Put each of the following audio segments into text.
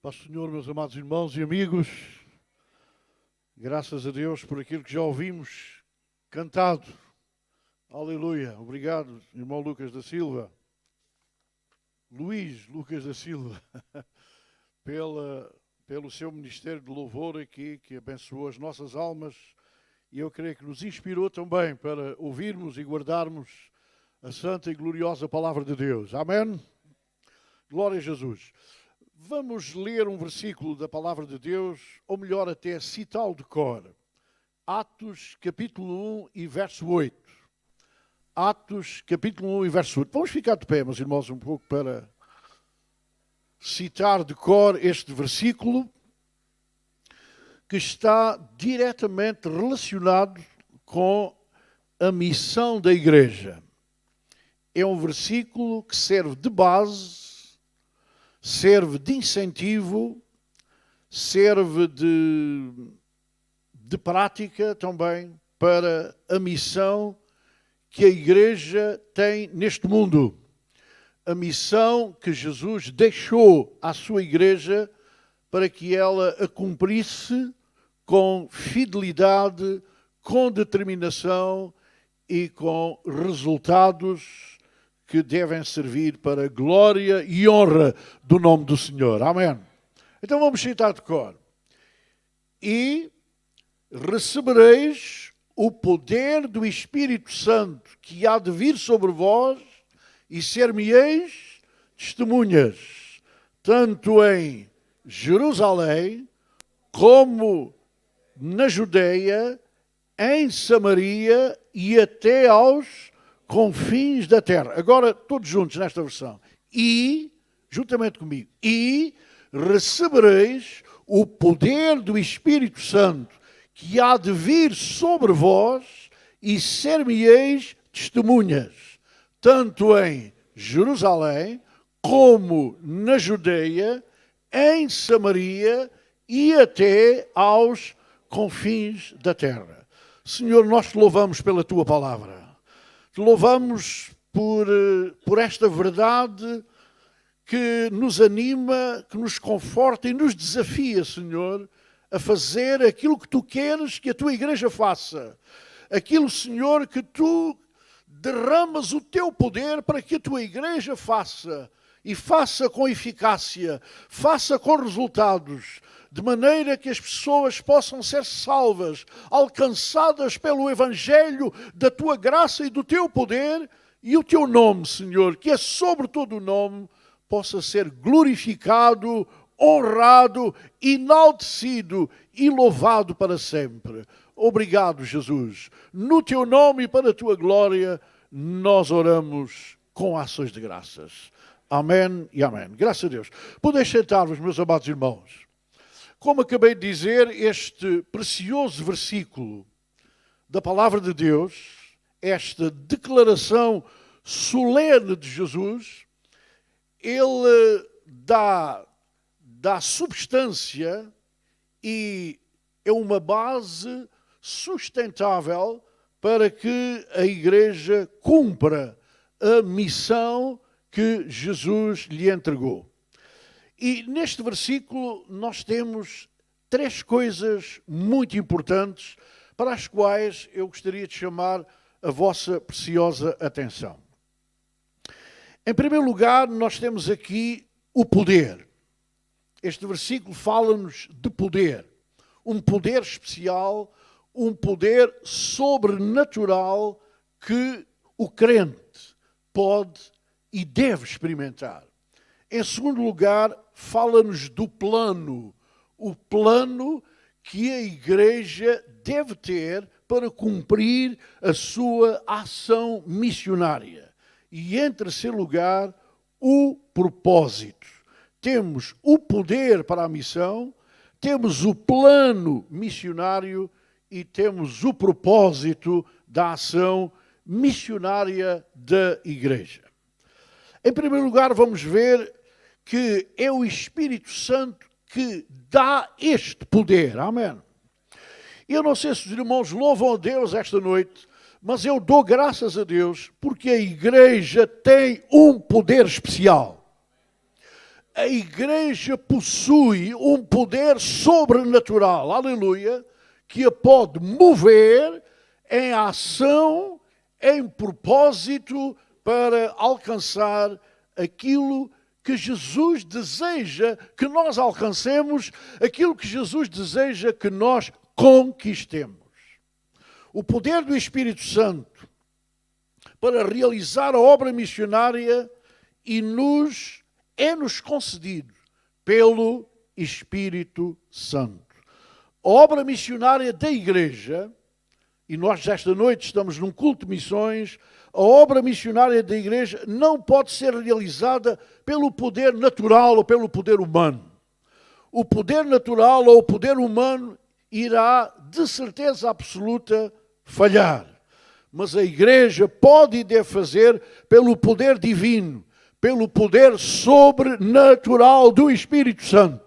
Paz do Senhor, meus amados irmãos e amigos, graças a Deus por aquilo que já ouvimos cantado. Aleluia. Obrigado, irmão Lucas da Silva. Luís Lucas da Silva, pelo seu ministério de louvor aqui, que abençoou as nossas almas e eu creio que nos inspirou também para ouvirmos e guardarmos a santa e gloriosa palavra de Deus. Amém? Glória a Jesus. Vamos ler um versículo da palavra de Deus, ou melhor até citá-lo de cor. Atos capítulo 1 e verso 8. Atos capítulo 1 e verso 8. Vamos ficar de pé, meus irmãos, um pouco para citar de cor este versículo que está diretamente relacionado com a missão da igreja. É um versículo que serve de base, serve de incentivo, serve de prática também para a missão que a igreja tem neste mundo. A missão que Jesus deixou à sua igreja para que ela a cumprisse com fidelidade, com determinação e com resultados que devem servir para a glória e honra do nome do Senhor. Amém. Então vamos citar de cor. E recebereis o poder do Espírito Santo que há de vir sobre vós e ser-me-eis testemunhas, tanto em Jerusalém como na Judeia, em Samaria e até aos confins da terra. Agora, todos juntos nesta versão. E, juntamente comigo, e recebereis o poder do Espírito Santo que há de vir sobre vós e ser-me-eis testemunhas, tanto em Jerusalém como na Judeia, em Samaria e até aos confins da terra. Senhor, nós te louvamos pela tua palavra. Te louvamos por esta verdade que nos anima, que nos conforta e nos desafia, Senhor, a fazer aquilo que tu queres que a tua igreja faça. Aquilo, Senhor, que tu derramas o teu poder para que a tua igreja faça. E faça com eficácia, faça com resultados, de maneira que as pessoas possam ser salvas, alcançadas pelo Evangelho da tua graça e do teu poder, e o teu nome, Senhor, que é sobre todo o nome, possa ser glorificado, honrado, enaltecido e louvado para sempre. Obrigado, Jesus. No teu nome e para a tua glória, nós oramos com ações de graças. Amém e amém. Graças a Deus. Podeis sentar-vos, meus amados irmãos. Como acabei de dizer, este precioso versículo da palavra de Deus, esta declaração solene de Jesus, ele dá substância e é uma base sustentável para que a igreja cumpra a missão que Jesus lhe entregou. E neste versículo nós temos três coisas muito importantes para as quais eu gostaria de chamar a vossa preciosa atenção. Em primeiro lugar, nós temos aqui o poder. Este versículo fala-nos de poder. Um poder especial, um poder sobrenatural que o crente pode e deve experimentar. Em segundo lugar, fala-nos do plano. O plano que a igreja deve ter para cumprir a sua ação missionária. E em terceiro lugar, o propósito. Temos o poder para a missão, temos o plano missionário e temos o propósito da ação missionária da igreja. Em primeiro lugar, vamos ver que é o Espírito Santo que dá este poder. Amém. Eu não sei se os irmãos louvam a Deus esta noite, mas eu dou graças a Deus porque a igreja tem um poder especial. a igreja possui um poder sobrenatural, aleluia, que a pode mover em ação, em propósito, para alcançar aquilo que Jesus deseja que nós alcancemos, aquilo que Jesus deseja que nós conquistemos. O poder do Espírito Santo para realizar a obra missionária é-nos concedido pelo Espírito Santo. A obra missionária da igreja, e nós esta noite estamos num culto de missões, a obra missionária da igreja não pode ser realizada pelo poder natural ou pelo poder humano. O poder natural ou o poder humano irá, de certeza absoluta, falhar. Mas a igreja pode e deve fazer pelo poder divino, pelo poder sobrenatural do Espírito Santo.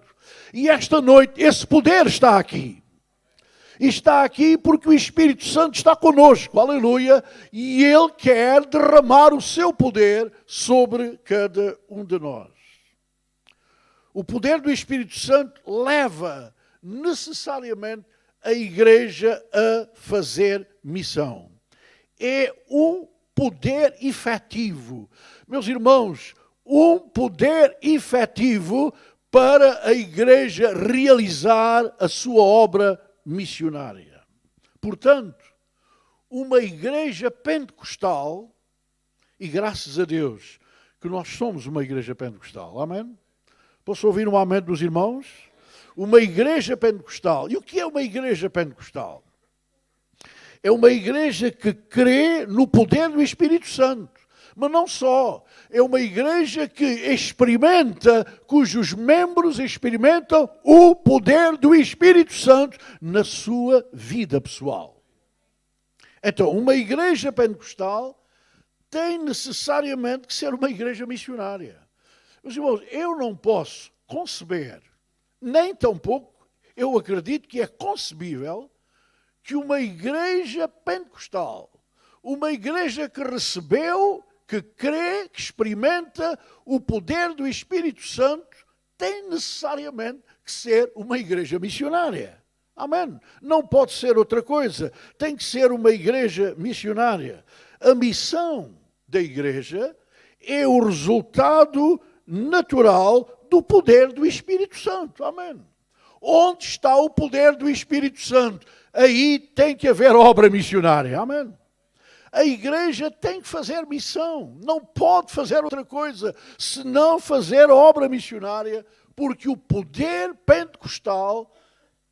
E esta noite esse poder está aqui. E está aqui porque o Espírito Santo está conosco, aleluia, e Ele quer derramar o seu poder sobre cada um de nós. O poder do Espírito Santo leva necessariamente a igreja a fazer missão. É um poder efetivo. Meus irmãos, um poder efetivo para a igreja realizar a sua obra missionária. Portanto, uma igreja pentecostal, e graças a Deus que nós somos uma igreja pentecostal, amém? Posso ouvir um amém dos irmãos? Uma igreja pentecostal. E o que é uma igreja pentecostal? É uma igreja que crê no poder do Espírito Santo. Mas não só, é uma igreja que experimenta, cujos membros experimentam o poder do Espírito Santo na sua vida pessoal. Então, uma igreja pentecostal tem necessariamente que ser uma igreja missionária. Meus irmãos, eu não posso conceber, nem tampouco eu acredito que é concebível que uma igreja pentecostal, uma igreja que recebeu, que crê, que experimenta o poder do Espírito Santo, tem necessariamente que ser uma igreja missionária. Amém? Não pode ser outra coisa. Tem que ser uma igreja missionária. A missão da igreja é o resultado natural do poder do Espírito Santo. Amém? Onde está o poder do Espírito Santo? Aí tem que haver obra missionária. Amém? A igreja tem que fazer missão, não pode fazer outra coisa senão fazer obra missionária, porque o poder pentecostal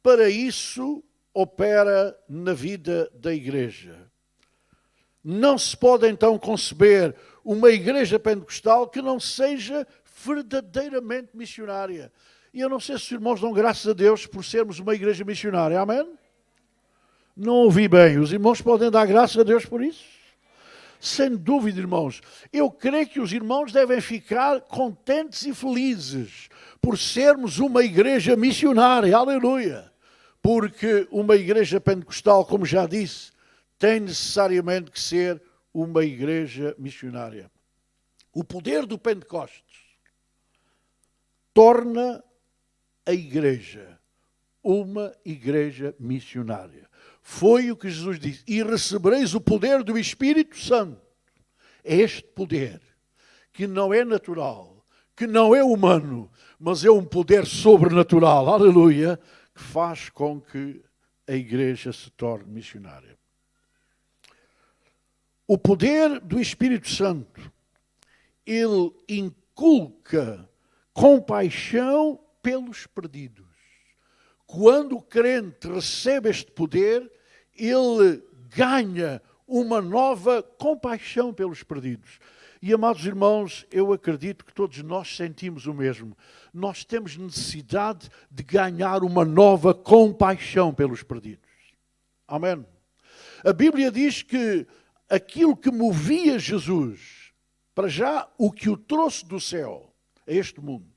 para isso opera na vida da igreja. Não se pode então conceber uma igreja pentecostal que não seja verdadeiramente missionária. E eu não sei se os irmãos dão graças a Deus por sermos uma igreja missionária, amém? Não ouvi bem. Os irmãos podem dar graças a Deus por isso? Sem dúvida, irmãos. Eu creio que os irmãos devem ficar contentes e felizes por sermos uma igreja missionária. Aleluia! Porque uma igreja pentecostal, como já disse, tem necessariamente que ser uma igreja missionária. O poder do Pentecostes torna a igreja uma igreja missionária. Foi o que Jesus disse. E recebereis o poder do Espírito Santo. É este poder que não é natural, que não é humano, mas é um poder sobrenatural. Aleluia! Que faz com que a igreja se torne missionária. O poder do Espírito Santo, ele inculca compaixão pelos perdidos. Quando o crente recebe este poder, ele ganha uma nova compaixão pelos perdidos. E, amados irmãos, eu acredito que todos nós sentimos o mesmo. Nós temos necessidade de ganhar uma nova compaixão pelos perdidos. Amém? A Bíblia diz que aquilo que movia Jesus, para já o que o trouxe do céu a este mundo,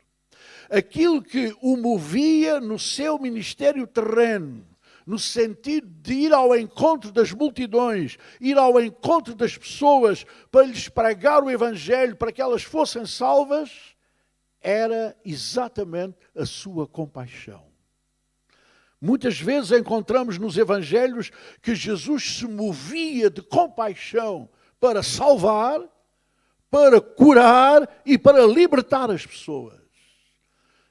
aquilo que o movia no seu ministério terreno, no sentido de ir ao encontro das multidões, ir ao encontro das pessoas, para lhes pregar o Evangelho, para que elas fossem salvas, era exatamente a sua compaixão. Muitas vezes encontramos nos evangelhos que Jesus se movia de compaixão para salvar, para curar e para libertar as pessoas.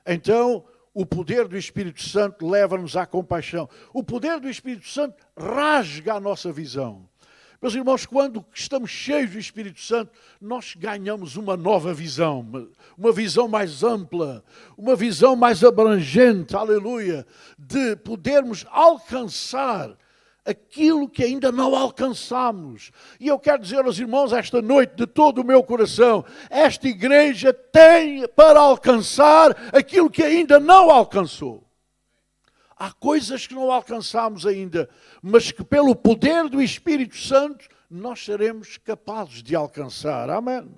Então, o poder do Espírito Santo leva-nos à compaixão. O poder do Espírito Santo rasga a nossa visão. Meus irmãos, quando estamos cheios do Espírito Santo, nós ganhamos uma nova visão, uma visão mais ampla, uma visão mais abrangente, aleluia, de podermos alcançar aquilo que ainda não alcançamos. E eu quero dizer aos irmãos esta noite, de todo o meu coração, esta igreja tem para alcançar aquilo que ainda não alcançou. Há coisas que não alcançamos ainda, mas que pelo poder do Espírito Santo nós seremos capazes de alcançar. Amém?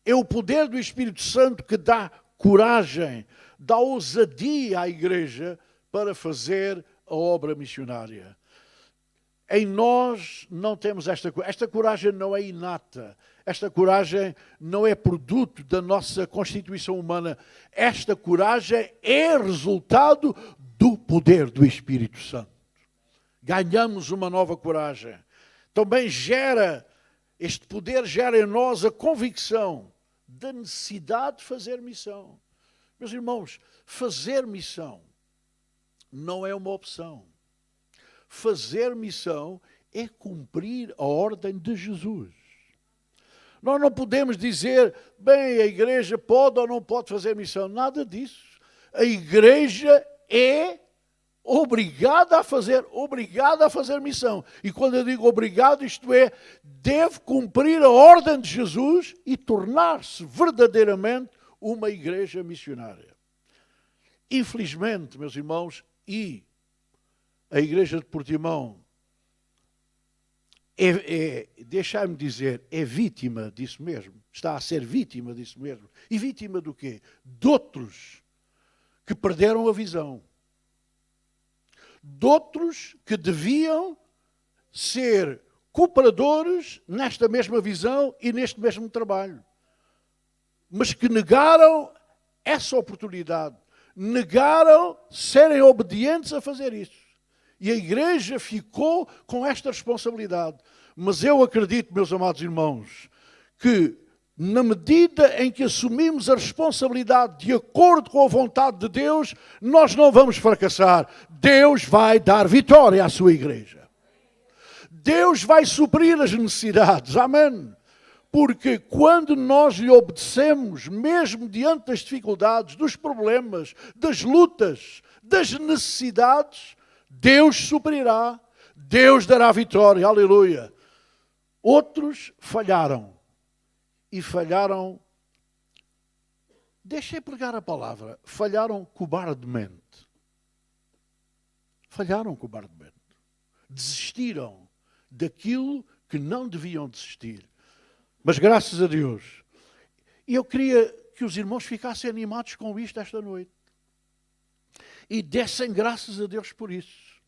É o poder do Espírito Santo que dá coragem, dá ousadia à igreja para fazer a obra missionária. Em nós não temos esta coragem. Esta coragem não é inata. Esta coragem não é produto da nossa constituição humana. Esta coragem é resultado do poder do Espírito Santo. Ganhamos uma nova coragem. Também este poder gera em nós a convicção da necessidade de fazer missão. Meus irmãos, fazer missão não é uma opção. Fazer missão é cumprir a ordem de Jesus. Nós não podemos dizer, bem, a igreja pode ou não pode fazer missão. Nada disso. A igreja é obrigada a fazer missão. E quando eu digo obrigado, isto é, deve cumprir a ordem de Jesus e tornar-se verdadeiramente uma igreja missionária. Infelizmente, meus irmãos, e a igreja de Portimão deixai-me dizer, é vítima disso mesmo. Está a ser vítima disso mesmo. E vítima do quê? De outros que perderam a visão. De outros que deviam ser cooperadores nesta mesma visão e neste mesmo trabalho. Mas que negaram essa oportunidade. Negaram serem obedientes a fazer isso. E a igreja ficou com esta responsabilidade. Mas eu acredito, meus amados irmãos, que na medida em que assumimos a responsabilidade de acordo com a vontade de Deus, nós não vamos fracassar. Deus vai dar vitória à sua igreja. Deus vai suprir as necessidades. Amém? Porque quando nós lhe obedecemos, mesmo diante das dificuldades, dos problemas, das lutas, das necessidades, Deus suprirá, Deus dará vitória, aleluia. Outros falharam, e falharam, deixei pregar a palavra, falharam cobardemente. Falharam cobardemente. Desistiram daquilo que não deviam desistir. Mas graças a Deus, e eu queria que os irmãos ficassem animados com isto esta noite. E dessem graças a Deus por isso.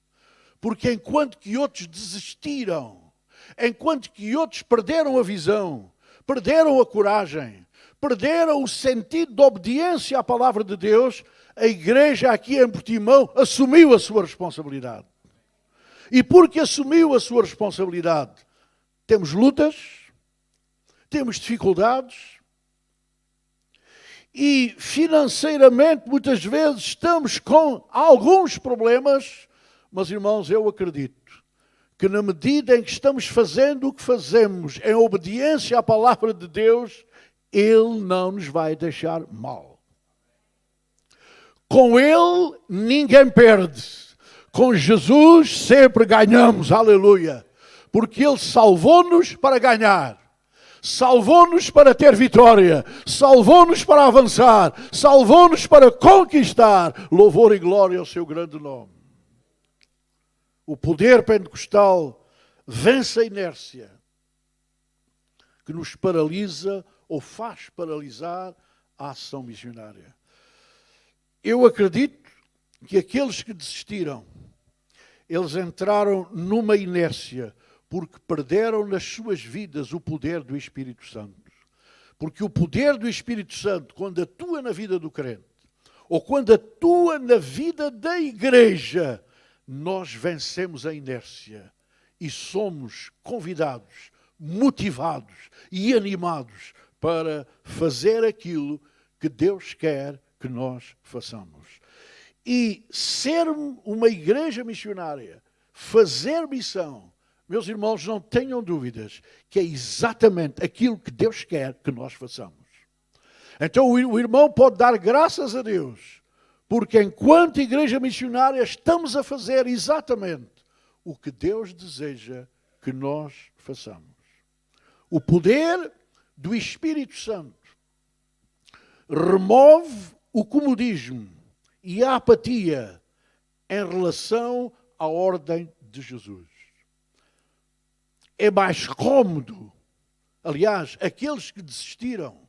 Porque enquanto que outros desistiram, enquanto que outros perderam a visão, perderam a coragem, perderam o sentido de obediência à palavra de Deus, a igreja aqui em Portimão assumiu a sua responsabilidade. E porque assumiu a sua responsabilidade, temos lutas, temos dificuldades, e financeiramente muitas vezes estamos com alguns problemas, mas irmãos, eu acredito que na medida em que estamos fazendo o que fazemos em obediência à palavra de Deus, Ele não nos vai deixar mal. Com Ele ninguém perde. Com Jesus sempre ganhamos, aleluia. Porque Ele salvou-nos para ganhar. Salvou-nos para ter vitória, salvou-nos para avançar, salvou-nos para conquistar. Louvor e glória ao seu grande nome. O poder pentecostal vence a inércia que nos paralisa ou faz paralisar a ação missionária. Eu acredito que aqueles que desistiram, eles entraram numa inércia porque perderam nas suas vidas o poder do Espírito Santo. Porque o poder do Espírito Santo, quando atua na vida do crente, ou quando atua na vida da igreja, nós vencemos a inércia e somos convidados, motivados e animados para fazer aquilo que Deus quer que nós façamos. E ser uma igreja missionária, fazer missão, meus irmãos, não tenham dúvidas que é exatamente aquilo que Deus quer que nós façamos. Então o irmão pode dar graças a Deus, porque enquanto igreja missionária estamos a fazer exatamente o que Deus deseja que nós façamos. O poder do Espírito Santo remove o comodismo e a apatia em relação à ordem de Jesus. É mais cômodo. Aliás, aqueles que desistiram,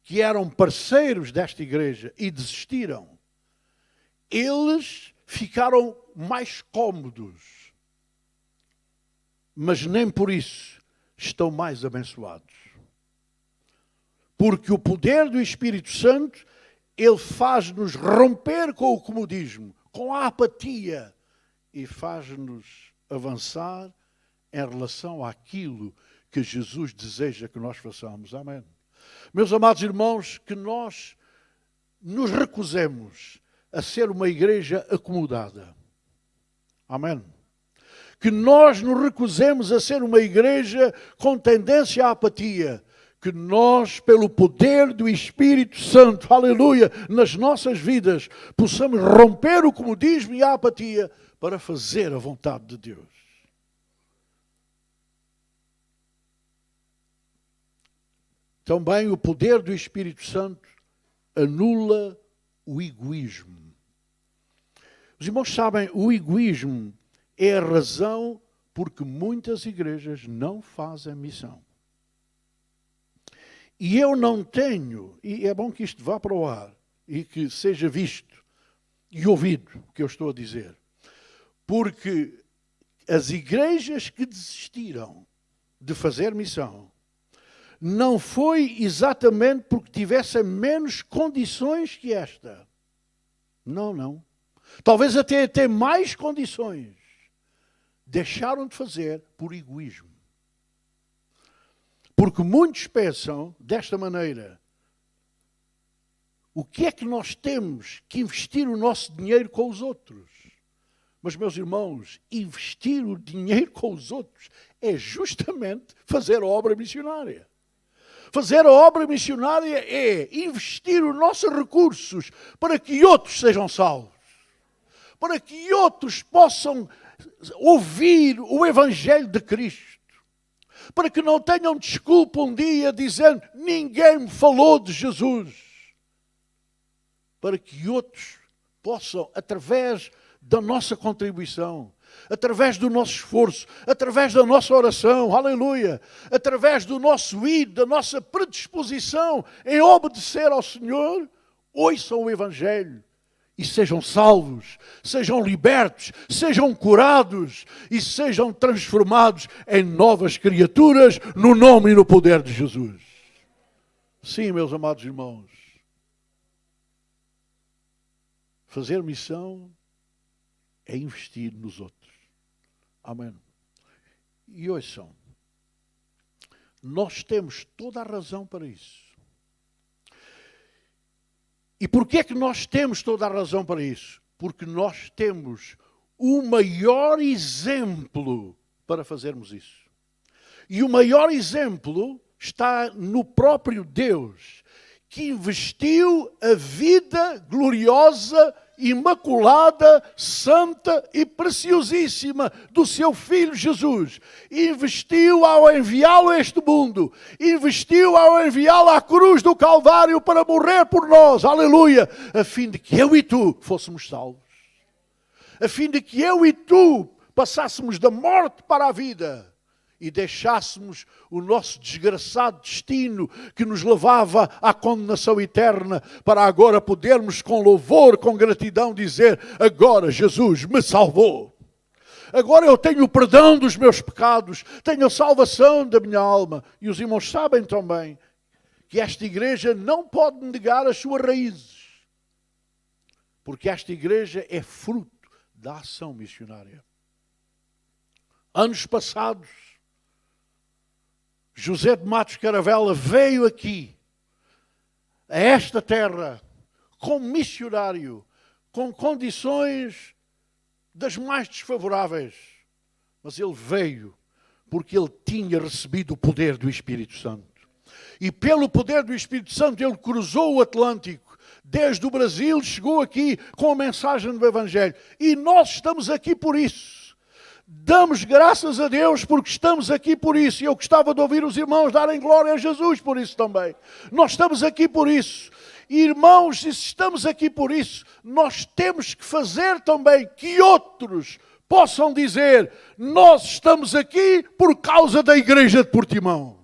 que eram parceiros desta igreja e desistiram, eles ficaram mais cômodos. Mas nem por isso estão mais abençoados. Porque o poder do Espírito Santo, ele faz-nos romper com o comodismo, com a apatia, e faz-nos avançar em relação àquilo que Jesus deseja que nós façamos. Amém. Meus amados irmãos, que nós nos recusemos a ser uma igreja acomodada. Amém. Que nós nos recusemos a ser uma igreja com tendência à apatia. Que nós, pelo poder do Espírito Santo, aleluia, nas nossas vidas, possamos romper o comodismo e a apatia para fazer a vontade de Deus. Também o poder do Espírito Santo anula o egoísmo. Os irmãos sabem, o egoísmo é a razão por que muitas igrejas não fazem missão. E eu não tenho, e é bom que isto vá para o ar, e que seja visto e ouvido o que eu estou a dizer. Porque as igrejas que desistiram de fazer missão, não foi exatamente porque tivessem menos condições que esta. Não, não. Talvez até mais condições. Deixaram de fazer por egoísmo. Porque muitos pensam desta maneira: o que é que nós temos que investir o nosso dinheiro com os outros? Mas, meus irmãos, investir o dinheiro com os outros é justamente fazer a obra missionária. Fazer a obra missionária é investir os nossos recursos para que outros sejam salvos. Para que outros possam ouvir o Evangelho de Cristo. Para que não tenham desculpa um dia dizendo: ninguém me falou de Jesus. Para que outros possam, através da nossa contribuição, através do nosso esforço, através da nossa oração, aleluia, através do nosso ir, da nossa predisposição em obedecer ao Senhor, ouçam o Evangelho e sejam salvos, sejam libertos, sejam curados e sejam transformados em novas criaturas no nome e no poder de Jesus. Sim, meus amados irmãos, fazer missão é investir nos outros. Amém. E ouçam, nós temos toda a razão para isso. E porquê é que nós temos toda a razão para isso? Porque nós temos o maior exemplo para fazermos isso. E o maior exemplo está no próprio Deus, que investiu a vida gloriosa, imaculada, santa e preciosíssima do seu Filho Jesus. Investiu ao enviá-lo a este mundo. Investiu ao enviá-lo à cruz do Calvário para morrer por nós. Aleluia! A fim de que eu e tu fôssemos salvos. A fim de que eu e tu passássemos da morte para a vida. E deixássemos o nosso desgraçado destino que nos levava à condenação eterna, para agora podermos com louvor, com gratidão dizer: agora Jesus me salvou. Agora eu tenho o perdão dos meus pecados, tenho a salvação da minha alma. E os irmãos sabem também que esta igreja não pode negar as suas raízes, porque esta igreja é fruto da ação missionária. Anos passados, José de Matos Caravela veio aqui, a esta terra, como missionário, com condições das mais desfavoráveis. Mas ele veio porque ele tinha recebido o poder do Espírito Santo. E pelo poder do Espírito Santo ele cruzou o Atlântico. Desde o Brasil chegou aqui com a mensagem do Evangelho. E nós estamos aqui por isso. Damos graças a Deus porque estamos aqui por isso. E eu gostava de ouvir os irmãos darem glória a Jesus por isso também. Nós estamos aqui por isso. Irmãos, e se estamos aqui por isso, nós temos que fazer também que outros possam dizer: nós estamos aqui por causa da Igreja de Portimão.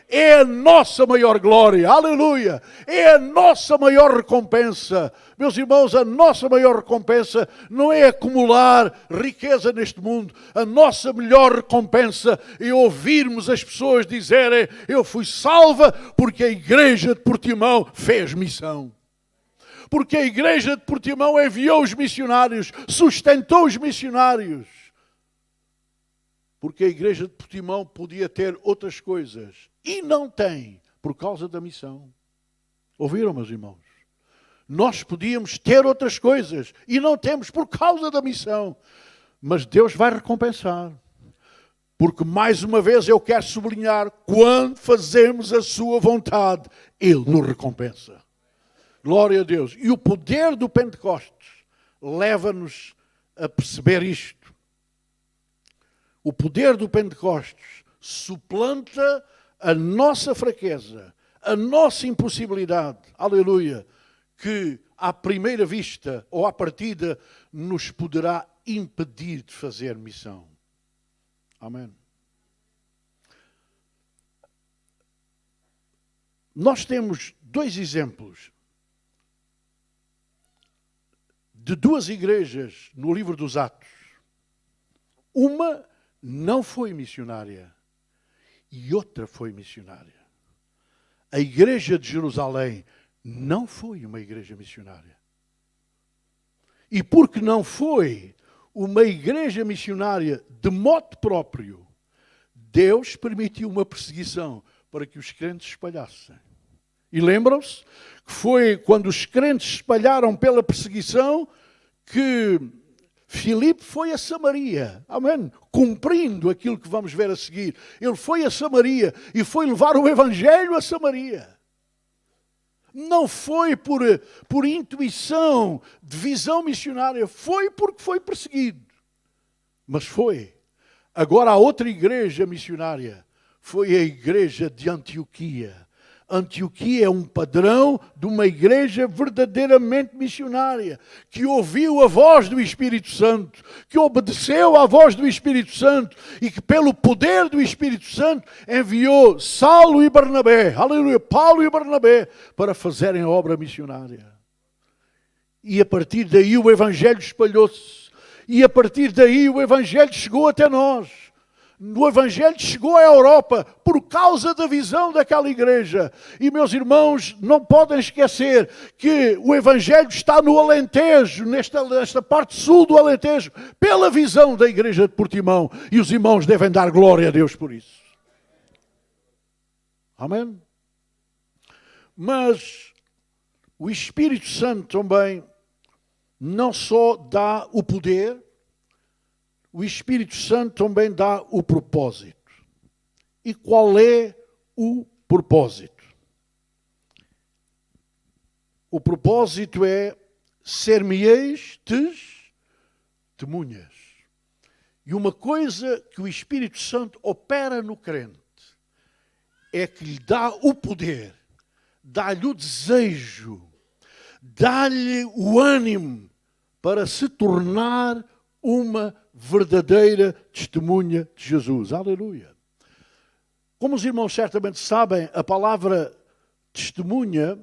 É a nossa maior glória, aleluia, é a nossa maior recompensa. Meus irmãos, a nossa maior recompensa não é acumular riqueza neste mundo. A nossa melhor recompensa é ouvirmos as pessoas dizerem: eu fui salva porque a Igreja de Portimão fez missão. Porque a Igreja de Portimão enviou os missionários, sustentou os missionários. Porque a Igreja de Portimão podia ter outras coisas e não tem, por causa da missão. Ouviram, meus irmãos? Nós podíamos ter outras coisas e não temos por causa da missão. Mas Deus vai recompensar. Porque, mais uma vez, eu quero sublinhar, quando fazemos a sua vontade, Ele nos recompensa. Glória a Deus. E o poder do Pentecostes leva-nos a perceber isto. O poder do Pentecostes suplanta a nossa fraqueza, a nossa impossibilidade, aleluia, que à primeira vista ou à partida nos poderá impedir de fazer missão. Amém. Nós temos dois exemplos de duas igrejas no livro dos Atos. Uma não foi missionária e outra foi missionária. A igreja de Jerusalém não foi uma igreja missionária. E porque não foi uma igreja missionária de modo próprio, Deus permitiu uma perseguição para que os crentes se espalhassem. E lembram-se que foi quando os crentes se espalharam pela perseguição que Filipe foi a Samaria, amém? Cumprindo aquilo que vamos ver a seguir. Ele foi a Samaria e foi levar o Evangelho a Samaria. Não foi por intuição, de visão missionária, foi porque foi perseguido. Mas foi. Agora a outra igreja missionária foi a igreja de Antioquia. Antioquia é um padrão de uma igreja verdadeiramente missionária, que ouviu a voz do Espírito Santo, que obedeceu à voz do Espírito Santo e que pelo poder do Espírito Santo enviou Saulo e Barnabé, aleluia, Paulo e Barnabé, para fazerem a obra missionária. E a partir daí o Evangelho espalhou-se. E a partir daí o Evangelho chegou até nós. O Evangelho chegou à Europa por causa da visão daquela igreja. E, meus irmãos, não podem esquecer que o Evangelho está no Alentejo, nesta parte sul do Alentejo, pela visão da igreja de Portimão. E os irmãos devem dar glória a Deus por isso. Amém? Mas o Espírito Santo também não só dá o poder, o Espírito Santo também dá o propósito. E qual é o propósito? O propósito é ser-me-eis testemunhas. E uma coisa que o Espírito Santo opera no crente é que lhe dá o poder, dá-lhe o desejo, dá-lhe o ânimo para se tornar uma verdadeira testemunha de Jesus. Aleluia. Como os irmãos certamente sabem, a palavra testemunha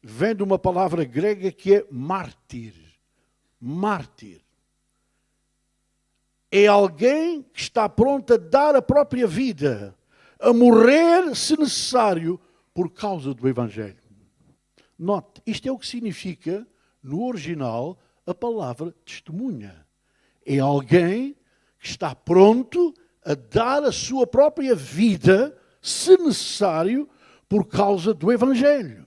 vem de uma palavra grega que é mártir. Mártir. É alguém que está pronto a dar a própria vida, a morrer, se necessário, por causa do Evangelho. Note, isto é o que significa, no original, a palavra testemunha. É alguém que está pronto a dar a sua própria vida, se necessário, por causa do Evangelho.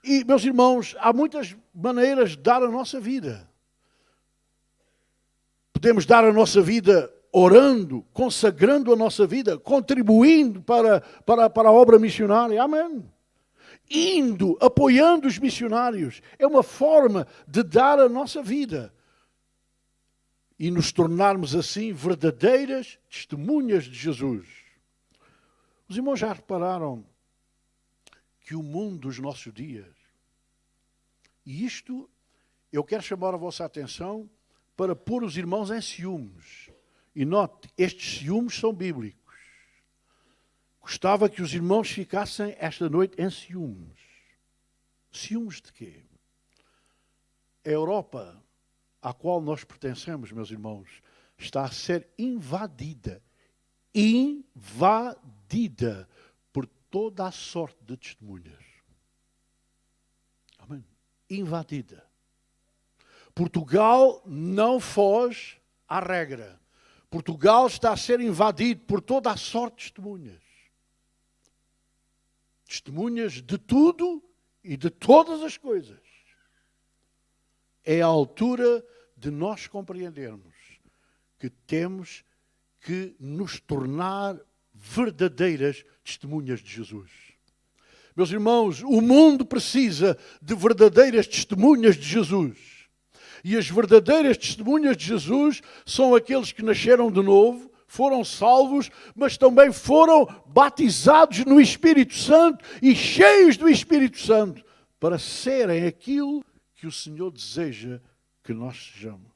E, meus irmãos, há muitas maneiras de dar a nossa vida. Podemos dar a nossa vida orando, consagrando a nossa vida, contribuindo para a obra missionária. Amém. Indo, apoiando os missionários. É uma forma de dar a nossa vida. E nos tornarmos assim verdadeiras testemunhas de Jesus. Os irmãos já repararam que o mundo dos nossos dias, e isto eu quero chamar a vossa atenção para pôr os irmãos em ciúmes. E note, estes ciúmes são bíblicos. Gostava que os irmãos ficassem esta noite em ciúmes. Ciúmes de quê? A Europa à qual nós pertencemos, meus irmãos, está a ser invadida. Invadida por toda a sorte de testemunhas. Amém? Invadida. Portugal não foge à regra. Portugal está a ser invadido por toda a sorte de testemunhas. Testemunhas de tudo e de todas as coisas. É a altura de nós compreendermos que temos que nos tornar verdadeiras testemunhas de Jesus. Meus irmãos, o mundo precisa de verdadeiras testemunhas de Jesus. E as verdadeiras testemunhas de Jesus são aqueles que nasceram de novo, foram salvos, mas também foram batizados no Espírito Santo e cheios do Espírito Santo para serem aquilo que o Senhor deseja que nós sejamos.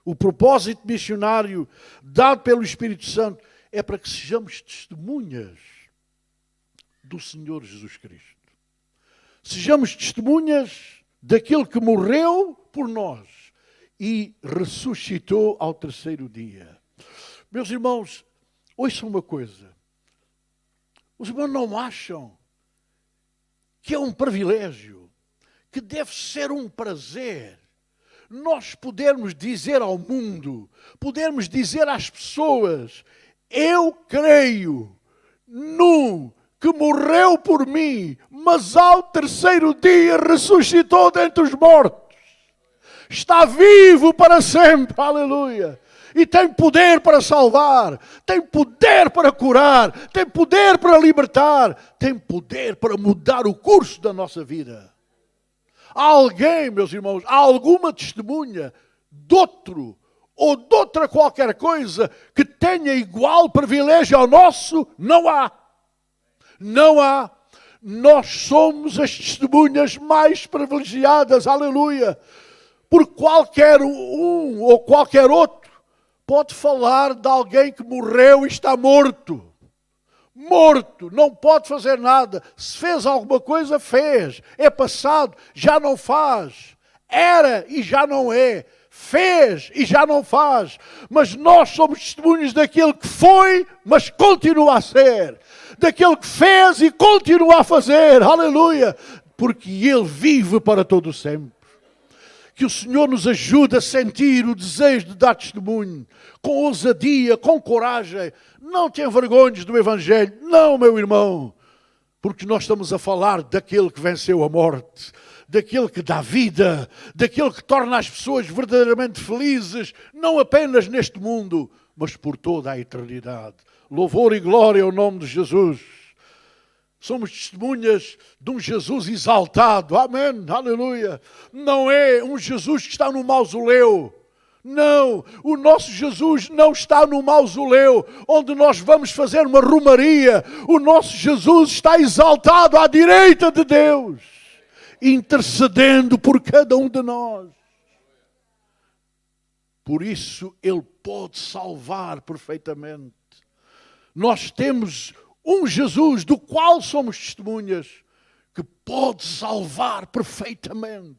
O propósito missionário dado pelo Espírito Santo é para que sejamos testemunhas do Senhor Jesus Cristo. Sejamos testemunhas daquele que morreu por nós e ressuscitou ao terceiro dia. Meus irmãos, ouçam uma coisa. Os irmãos não acham que é um privilégio, que deve ser um prazer nós podermos dizer ao mundo, podermos dizer às pessoas, eu creio num que morreu por mim, mas ao terceiro dia ressuscitou dentre os mortos. Está vivo para sempre, aleluia. E tem poder para salvar, tem poder para curar, tem poder para libertar, tem poder para mudar o curso da nossa vida. Há alguém, meus irmãos, há alguma testemunha de outro ou de outra qualquer coisa que tenha igual privilégio ao nosso? Não há. Não há. Nós somos as testemunhas mais privilegiadas, aleluia. Por qualquer um ou qualquer outro pode falar de alguém que morreu e está morto. Morto, não pode fazer nada. Se fez alguma coisa, fez. É passado, já não faz. Era e já não é. Fez e já não faz. Mas nós somos testemunhos daquele que foi, mas continua a ser. Daquele que fez e continua a fazer. Aleluia. Porque Ele vive para todo sempre. Que o Senhor nos ajude a sentir o desejo de dar testemunho, com ousadia, com coragem. Não te envergonhes do Evangelho. Não, meu irmão. Porque nós estamos a falar daquele que venceu a morte, daquele que dá vida, daquele que torna as pessoas verdadeiramente felizes, não apenas neste mundo, mas por toda a eternidade. Louvor e glória ao nome de Jesus. Somos testemunhas de um Jesus exaltado. Amém. Aleluia. Não é um Jesus que está no mausoleu. Não. O nosso Jesus não está no mausoleu, onde nós vamos fazer uma romaria. O nosso Jesus está exaltado à direita de Deus, intercedendo por cada um de nós. Por isso, Ele pode salvar perfeitamente. Nós temos um Jesus do qual somos testemunhas, que pode salvar perfeitamente.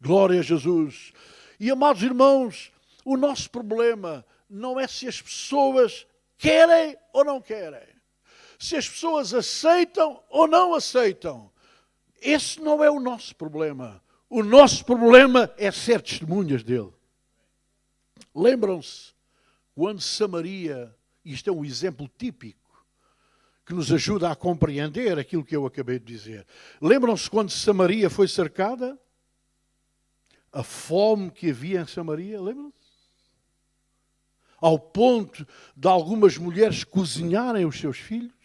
Glória a Jesus. E, amados irmãos, o nosso problema não é se as pessoas querem ou não querem. se as pessoas aceitam ou não aceitam. Esse não é o nosso problema. O nosso problema é ser testemunhas dele. Lembram-se, quando Samaria, isto é um exemplo típico, que nos ajuda a compreender aquilo que eu acabei de dizer. Lembram-se quando Samaria foi cercada? A fome que havia em Samaria, lembram-se? Ao ponto de algumas mulheres cozinharem os seus filhos.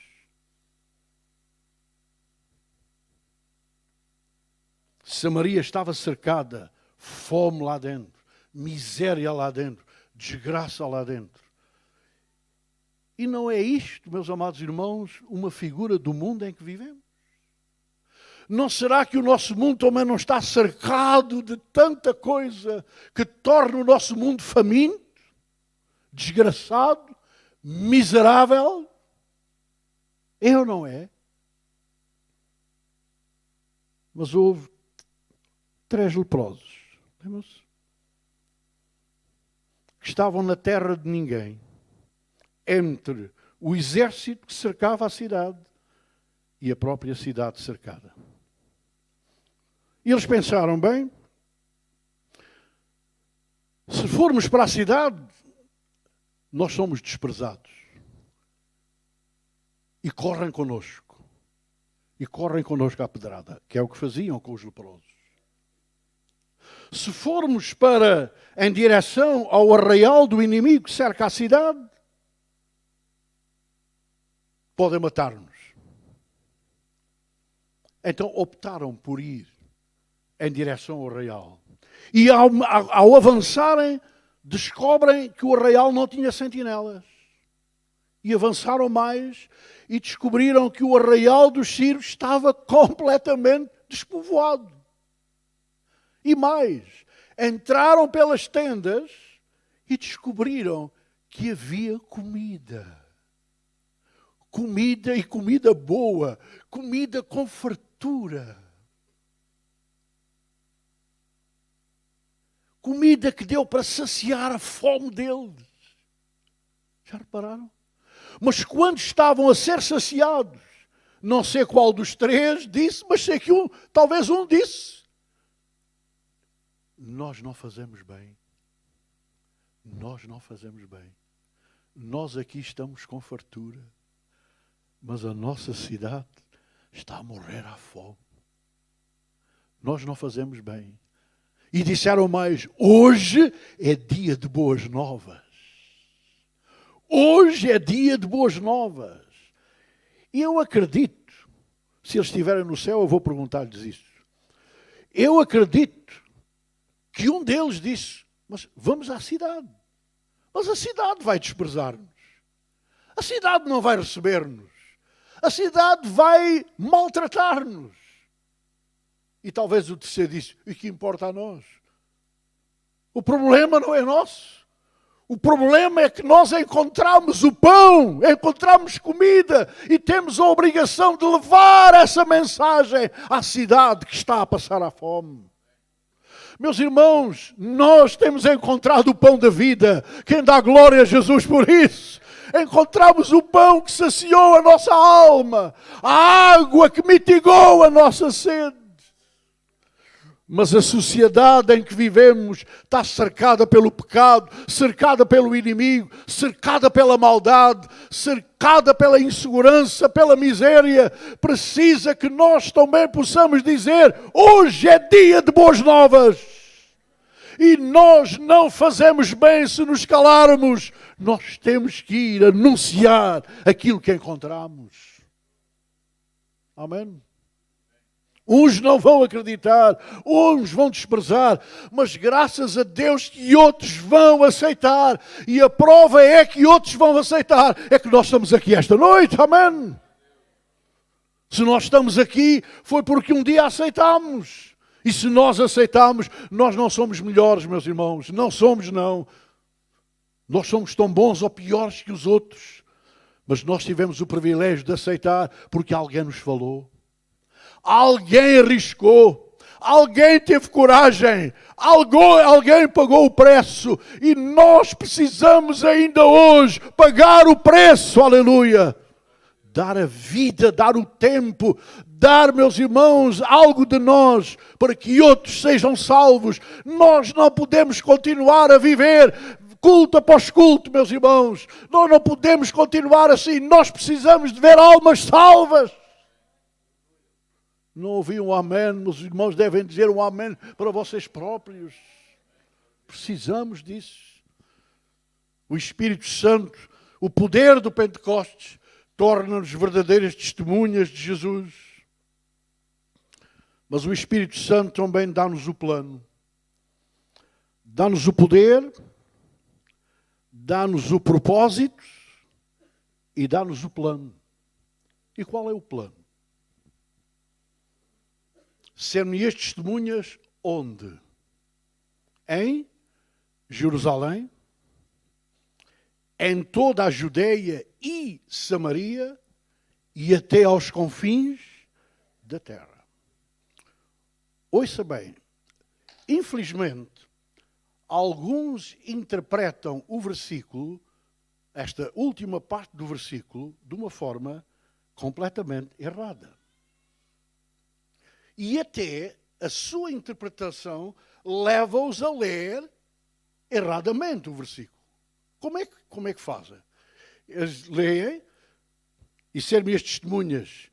Samaria estava cercada, fome lá dentro, miséria lá dentro, desgraça lá dentro. E não é isto, meus amados irmãos, uma figura do mundo em que vivemos? Não será que o nosso mundo também não está cercado de tanta coisa que torna o nosso mundo faminto, desgraçado, miserável? É ou não é? Mas houve 3 leprosos, lembram-se? Que estavam na terra de ninguém, entre o exército que cercava a cidade e a própria cidade cercada. E eles pensaram, bem, se formos para a cidade, nós somos desprezados. E correm connosco. E correm connosco à pedrada, que é o que faziam com os leprosos. Se formos em direção ao arraial do inimigo que cerca a cidade, podem matar-nos. Então optaram por ir em direção ao arraial. E ao avançarem, descobrem que o arraial não tinha sentinelas. E avançaram mais e descobriram que o arraial dos sírios estava completamente despovoado. E mais, entraram pelas tendas e descobriram que havia comida. Comida e comida boa, comida com fartura. Comida que deu para saciar a fome deles. Já repararam? Mas quando estavam a ser saciados, não sei qual dos 3 disse, mas sei que talvez um disse: nós não fazemos bem. Nós não fazemos bem. Nós aqui estamos com fartura. Mas a nossa cidade está a morrer à fome. Nós não fazemos bem. E disseram mais: hoje é dia de boas novas. Hoje é dia de boas novas. E eu acredito, se eles estiverem no céu, eu vou perguntar-lhes isso. Eu acredito que um deles disse: mas vamos à cidade. Mas a cidade vai desprezar-nos. A cidade não vai receber-nos. A cidade vai maltratar-nos. E talvez o terceiro disse: e que importa a nós? O problema não é nosso. O problema é que nós encontramos o pão, encontramos comida e temos a obrigação de levar essa mensagem à cidade que está a passar a fome. Meus irmãos, nós temos encontrado o pão da vida. Quem dá glória a Jesus por isso? Encontramos o pão que saciou a nossa alma, a água que mitigou a nossa sede. Mas a sociedade em que vivemos está cercada pelo pecado, cercada pelo inimigo, cercada pela maldade, cercada pela insegurança, pela miséria. Precisa que nós também possamos dizer: hoje é dia de boas novas. E nós não fazemos bem se nos calarmos. Nós temos que ir anunciar aquilo que encontramos. Amém? Uns não vão acreditar, uns vão desprezar, mas graças a Deus que outros vão aceitar. E a prova é que outros vão aceitar. É que nós estamos aqui esta noite, amém? Se nós estamos aqui, foi porque um dia aceitámos. E se nós aceitamos, nós não somos melhores, meus irmãos. Não somos, não. Nós somos tão bons ou piores que os outros. Mas nós tivemos o privilégio de aceitar porque alguém nos falou. Alguém arriscou. Alguém teve coragem. Alguém pagou o preço. E nós precisamos ainda hoje pagar o preço. Aleluia. dar a vida, dar o tempo, dar, meus irmãos, algo de nós para que outros sejam salvos. Nós não podemos continuar a viver culto após culto, meus irmãos. Nós não podemos continuar assim. Nós precisamos de ver almas salvas. Não ouvi um amém, os irmãos devem dizer um amém para vocês próprios. Precisamos disso. O Espírito Santo, o poder do Pentecostes, torna-nos verdadeiras testemunhas de Jesus. Mas o Espírito Santo também dá-nos o plano. Dá-nos o poder, dá-nos o propósito e dá-nos o plano. E qual é o plano? Ser-me-eis testemunhas onde? Em Jerusalém, em toda a Judeia e Samaria e até aos confins da terra. Ouça bem, infelizmente, alguns interpretam o versículo, esta última parte do versículo, de uma forma completamente errada. E até a sua interpretação leva-os a ler erradamente o versículo. Como é que fazem? Eles leem e ser-me-eis testemunhas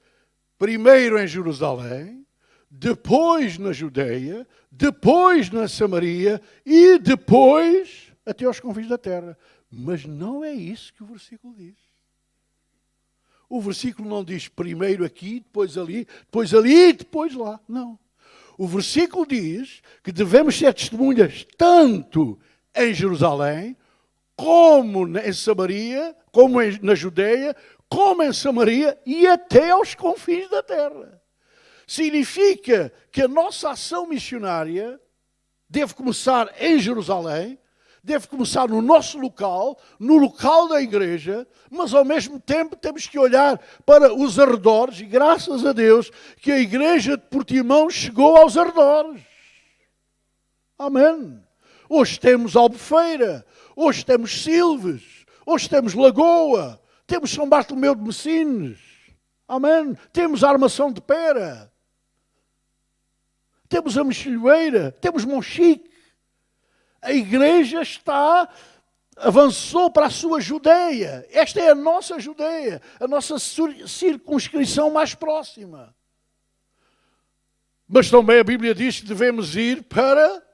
primeiro em Jerusalém, depois na Judeia, depois na Samaria e depois até aos confins da terra. Mas não é isso que o versículo diz. O versículo não diz primeiro aqui, depois ali e depois lá. Não. O versículo diz que devemos ser testemunhas tanto em Jerusalém, como em Samaria, como na Judeia, como em Samaria e até aos confins da terra. Significa que a nossa ação missionária deve começar em Jerusalém, deve começar no nosso local, no local da igreja, mas ao mesmo tempo temos que olhar para os arredores, e graças a Deus que a igreja de Portimão chegou aos arredores. Amém. Hoje temos Albufeira, hoje temos Silves, hoje temos Lagoa, temos São Bartolomeu de Messines, amém. Temos a Armação de Pera, temos a Mexilhoeira, temos Monchique. A igreja avançou para a sua Judeia. Esta é a nossa Judeia, a nossa circunscrição mais próxima. Mas também a Bíblia diz que devemos ir para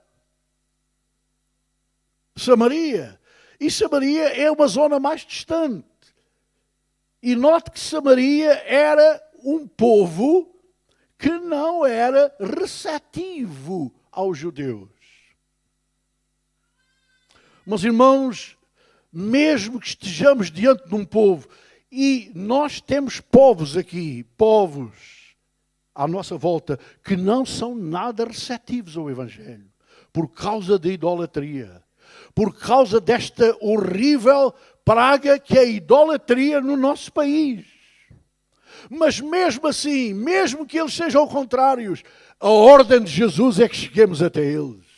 Samaria. E Samaria é uma zona mais distante. E note que Samaria era um povo que não era receptivo aos judeus. Mas, irmãos, mesmo que estejamos diante de um povo, e nós temos povos aqui, povos à nossa volta, que não são nada receptivos ao Evangelho, por causa da idolatria, por causa desta horrível praga que é a idolatria no nosso país. Mas mesmo assim, mesmo que eles sejam contrários, a ordem de Jesus é que cheguemos até eles.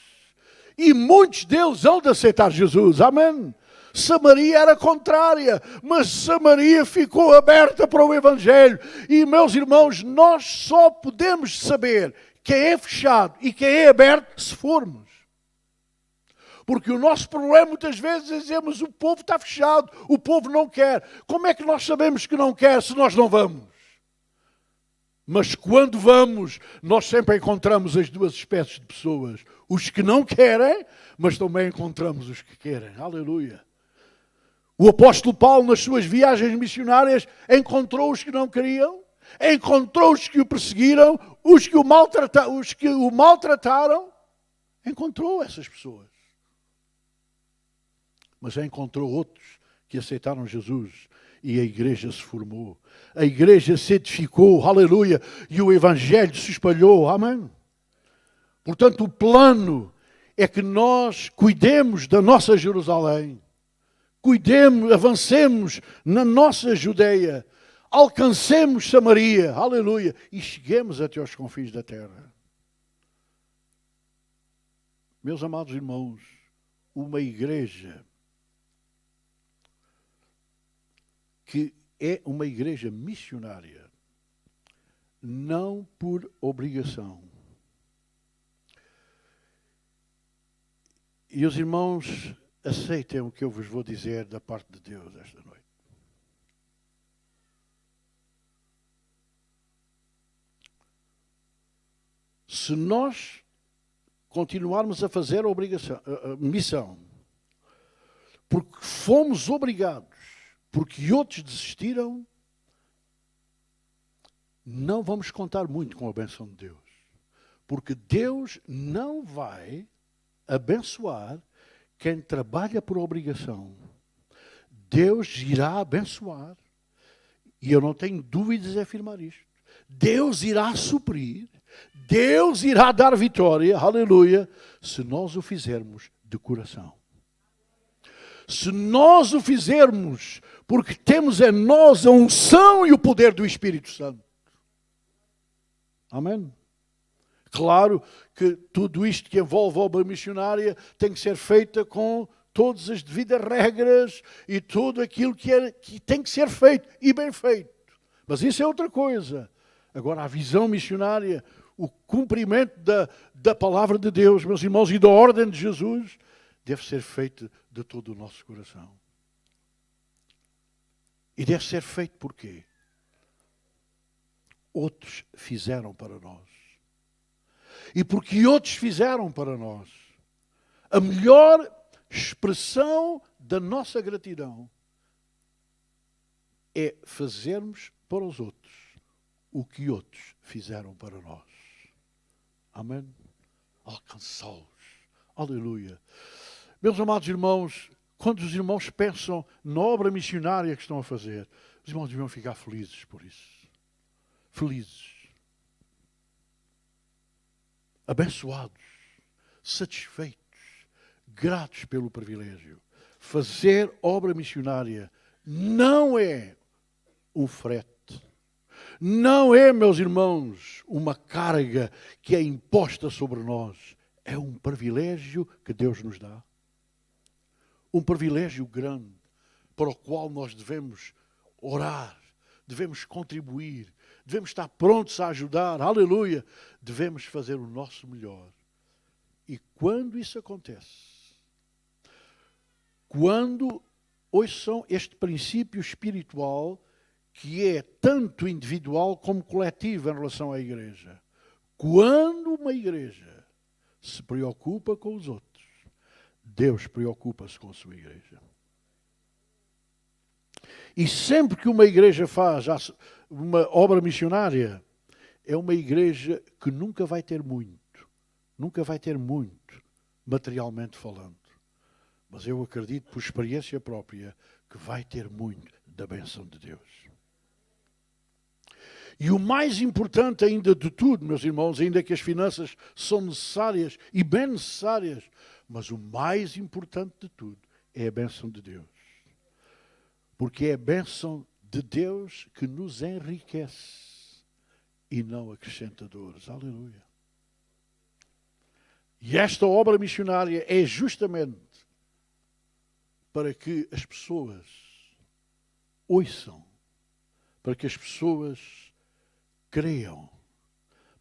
E muitos deles hão de aceitar Jesus. Amém. Samaria era contrária, mas Samaria ficou aberta para o Evangelho. E, meus irmãos, nós só podemos saber quem é fechado e quem é aberto se formos. Porque o nosso problema muitas vezes é dizermos o povo está fechado, o povo não quer. Como é que nós sabemos que não quer se nós não vamos? Mas quando vamos, nós sempre encontramos as duas espécies de pessoas. Os que não querem, mas também encontramos os que querem. Aleluia. O apóstolo Paulo, nas suas viagens missionárias, encontrou os que não queriam, encontrou os que o perseguiram, os que o maltrataram. Encontrou essas pessoas. Mas já encontrou outros que aceitaram Jesus. E a igreja se formou. A igreja se edificou, aleluia, e o Evangelho se espalhou, amém. Portanto, o plano é que nós cuidemos da nossa Jerusalém, cuidemos, avancemos na nossa Judeia, alcancemos Samaria, aleluia, e cheguemos até aos confins da terra. Meus amados irmãos, uma igreja que é uma igreja missionária, não por obrigação. E os irmãos aceitem o que eu vos vou dizer da parte de Deus esta noite. Se nós continuarmos a fazer a missão, porque fomos obrigados, porque outros desistiram, não vamos contar muito com a bênção de Deus. Porque Deus não vai abençoar quem trabalha por obrigação. Deus irá abençoar, e eu não tenho dúvidas em afirmar isto. Deus irá suprir, Deus irá dar vitória, aleluia, se nós o fizermos de coração. Se nós o fizermos porque temos em nós a unção e o poder do Espírito Santo. Amém? Claro que tudo isto que envolve a obra missionária tem que ser feita com todas as devidas regras e tudo aquilo que tem que ser feito e bem feito. Mas isso é outra coisa. Agora, a visão missionária, o cumprimento da palavra de Deus, meus irmãos, e da ordem de Jesus, deve ser feito de todo o nosso coração. E deve ser feito por quê? Outros fizeram para nós. E porque outros fizeram para nós, a melhor expressão da nossa gratidão é fazermos para os outros o que outros fizeram para nós. Amém? Alcançá-los. Aleluia. Meus amados irmãos, quando os irmãos pensam na obra missionária que estão a fazer, os irmãos deviam ficar felizes por isso. Felizes. Abençoados. Satisfeitos. Gratos pelo privilégio. Fazer obra missionária não é um frete. Não é, meus irmãos, uma carga que é imposta sobre nós. É um privilégio que Deus nos dá. Um privilégio grande para o qual nós devemos orar, devemos contribuir, devemos estar prontos a ajudar, aleluia, devemos fazer o nosso melhor. E quando isso acontece, quando ouçam este princípio espiritual que é tanto individual como coletivo em relação à igreja. Quando uma igreja se preocupa com os outros, Deus preocupa-se com a sua igreja. E sempre que uma igreja faz uma obra missionária, é uma igreja que nunca vai ter muito, materialmente falando. Mas eu acredito, por experiência própria, que vai ter muito da bênção de Deus. E o mais importante ainda de tudo, meus irmãos, ainda que as finanças são necessárias e bem necessárias, mas o mais importante de tudo é a bênção de Deus. Porque é a bênção de Deus que nos enriquece e não acrescenta dores. Aleluia. E esta obra missionária é justamente para que as pessoas ouçam, para que as pessoas creiam,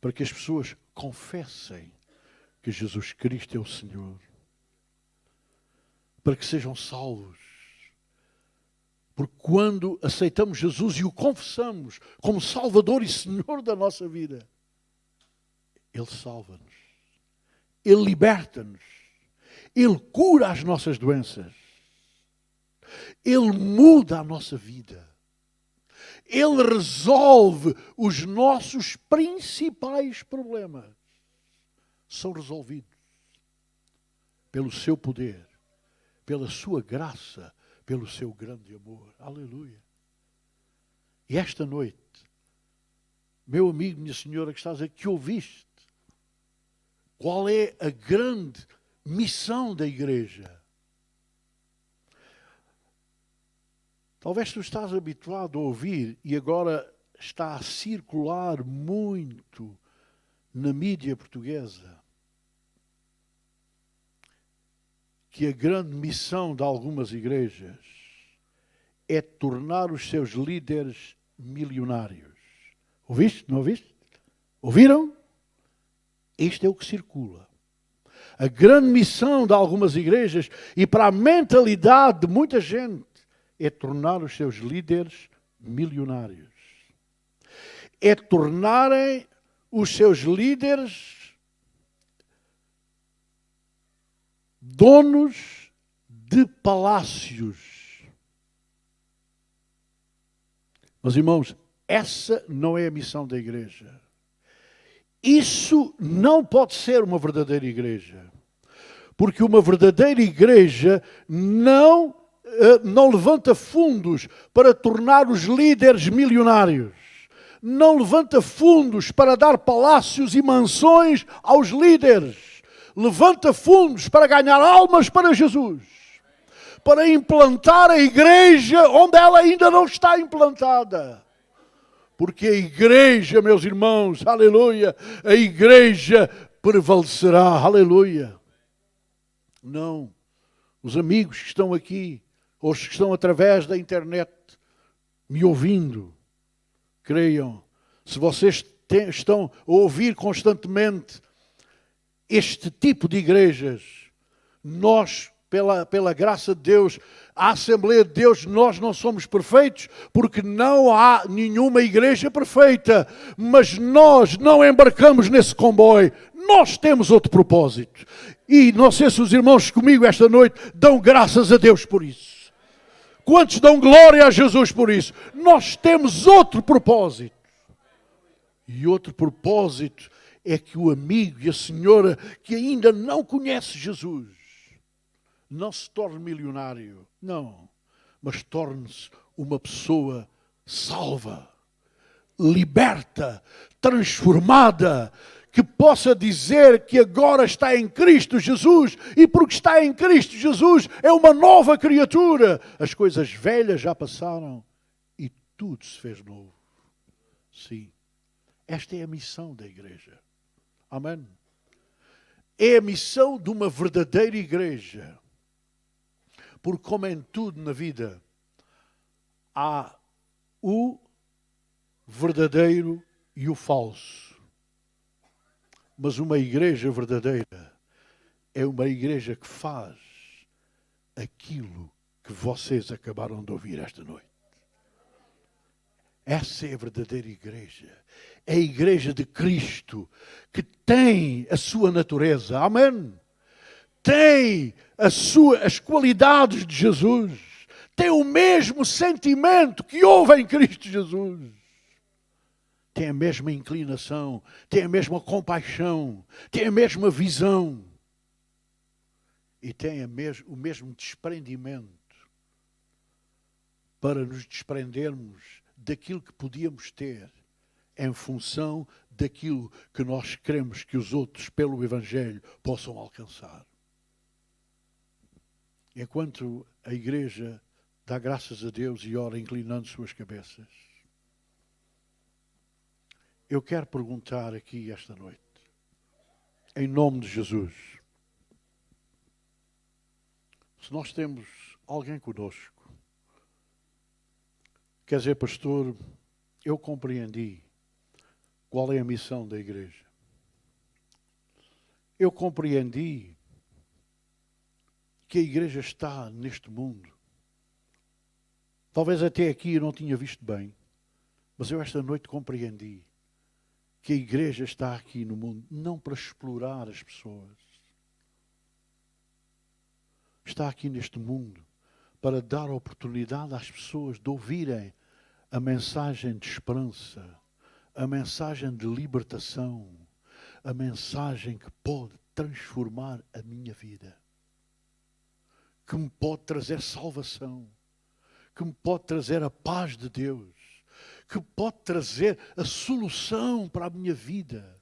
para que as pessoas confessem que Jesus Cristo é o Senhor, para que sejam salvos. Porque quando aceitamos Jesus e o confessamos como Salvador e Senhor da nossa vida, Ele salva-nos, Ele liberta-nos, Ele cura as nossas doenças, Ele muda a nossa vida. Ele resolve os nossos principais problemas. São resolvidos pelo seu poder, pela sua graça, pelo seu grande amor. Aleluia. E esta noite, meu amigo, minha senhora que estás aqui, ouviste qual é a grande missão da igreja? Talvez tu estás habituado a ouvir e agora está a circular muito na mídia portuguesa que a grande missão de algumas igrejas é tornar os seus líderes milionários. Ouviste? Não ouviste? Ouviram? Isto é o que circula. A grande missão de algumas igrejas e para a mentalidade de muita gente é tornar os seus líderes milionários. É tornarem os seus líderes donos de palácios. Meus irmãos, essa não é a missão da igreja. Isso não pode ser uma verdadeira igreja. Porque uma verdadeira igreja não levanta fundos para tornar os líderes milionários. Não levanta fundos para dar palácios e mansões aos líderes. Levanta fundos para ganhar almas para Jesus. Para implantar a igreja onde ela ainda não está implantada. Porque a igreja, meus irmãos, aleluia, a igreja prevalecerá, aleluia. Não, os amigos que estão aqui, ou os que estão através da internet, me ouvindo, creiam, se vocês estão a ouvir constantemente este tipo de igrejas, nós, pela graça de Deus, a Assembleia de Deus, nós não somos perfeitos, porque não há nenhuma igreja perfeita, mas nós não embarcamos nesse comboio, nós temos outro propósito. E não sei se os irmãos comigo esta noite dão graças a Deus por isso. Quantos dão glória a Jesus por isso? Nós temos outro propósito. E outro propósito é que o amigo e a senhora que ainda não conhece Jesus não se torne milionário, não, mas torne-se uma pessoa salva, liberta, transformada, que possa dizer que agora está em Cristo Jesus, e porque está em Cristo Jesus é uma nova criatura. As coisas velhas já passaram e tudo se fez novo. Sim, esta é a missão da igreja. Amém? É a missão de uma verdadeira igreja. Porque como em tudo na vida, há o verdadeiro e o falso. Mas uma igreja verdadeira é uma igreja que faz aquilo que vocês acabaram de ouvir esta noite. Essa é a verdadeira igreja. É a igreja de Cristo, que tem a sua natureza. Amém? Tem as qualidades de Jesus. Tem o mesmo sentimento que houve em Cristo Jesus. Tem a mesma inclinação, tem a mesma compaixão, tem a mesma visão. E tem o mesmo desprendimento para nos desprendermos daquilo que podíamos ter em função daquilo que nós queremos que os outros, pelo Evangelho, possam alcançar. Enquanto a igreja dá graças a Deus e ora inclinando suas cabeças, eu quero perguntar aqui esta noite, em nome de Jesus, se nós temos alguém conosco, quer dizer, pastor, eu compreendi qual é a missão da igreja. Eu compreendi que a igreja está neste mundo. Talvez até aqui eu não tinha visto bem, mas eu esta noite compreendi que a igreja está aqui no mundo não para explorar as pessoas. Está aqui neste mundo para dar oportunidade às pessoas de ouvirem a mensagem de esperança, a mensagem de libertação, a mensagem que pode transformar a minha vida, que me pode trazer salvação, que me pode trazer a paz de Deus, que pode trazer a solução para a minha vida,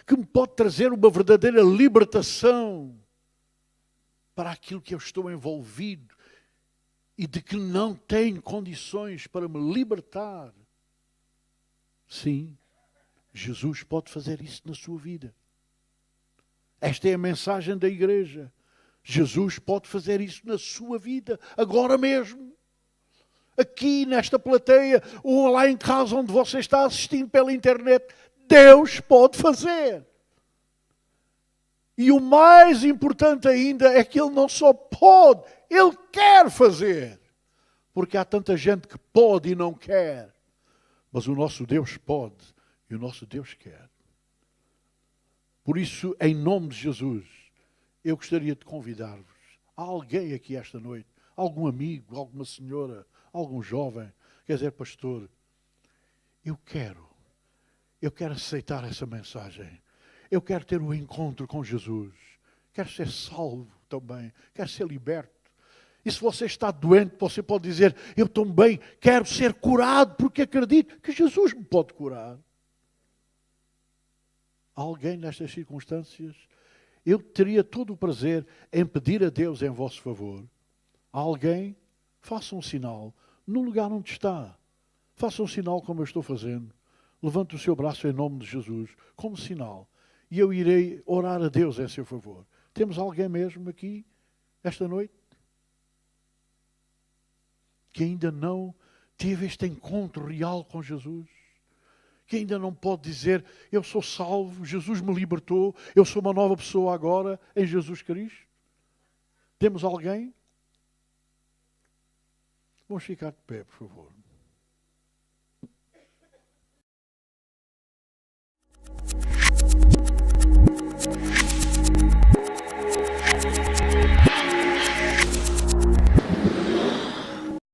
que me pode trazer uma verdadeira libertação para aquilo que eu estou envolvido e de que não tenho condições para me libertar. Sim, Jesus pode fazer isso na sua vida. Esta é a mensagem da igreja. Jesus pode fazer isso na sua vida, agora mesmo. aqui nesta plateia, ou lá em casa onde você está assistindo pela internet, Deus pode fazer. E o mais importante ainda é que Ele não só pode, Ele quer fazer. Porque há tanta gente que pode e não quer. Mas o nosso Deus pode e o nosso Deus quer. Por isso, em nome de Jesus, eu gostaria de convidar-vos. Há alguém aqui esta noite, algum amigo, alguma senhora, algum jovem, quer dizer, pastor, eu quero aceitar essa mensagem. Eu quero ter um encontro com Jesus. Quero ser salvo também. Quero ser liberto. E se você está doente, você pode dizer, eu também quero ser curado, porque acredito que Jesus me pode curar. Há alguém nestas circunstâncias? Eu teria todo o prazer em pedir a Deus em vosso favor. Há alguém? Faça um sinal. No lugar onde está. Faça um sinal como eu estou fazendo. Levante o seu braço em nome de Jesus, como sinal. E eu irei orar a Deus em seu favor. Temos alguém mesmo aqui, esta noite, que ainda não teve este encontro real com Jesus? Que ainda não pode dizer, eu sou salvo, Jesus me libertou, eu sou uma nova pessoa agora em Jesus Cristo? Temos alguém? Vamos ficar de pé, por favor.